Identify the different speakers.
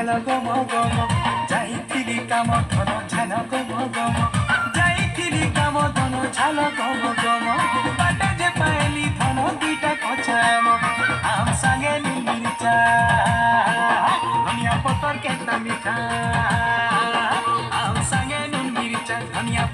Speaker 1: ঝাল গম গম যাইଥିଲି কাম ধন ঝাল গম গম যাইଥିଲି কাম ধন ঝাল গম গম বাটে যে পাইলি ধন দুইটা কচাম আম সাঙ্গে নুন মির্চা ধনিয়া পতর কেতা মিঠা আম সাঙ্গে নুন মির্চা ধনিয়া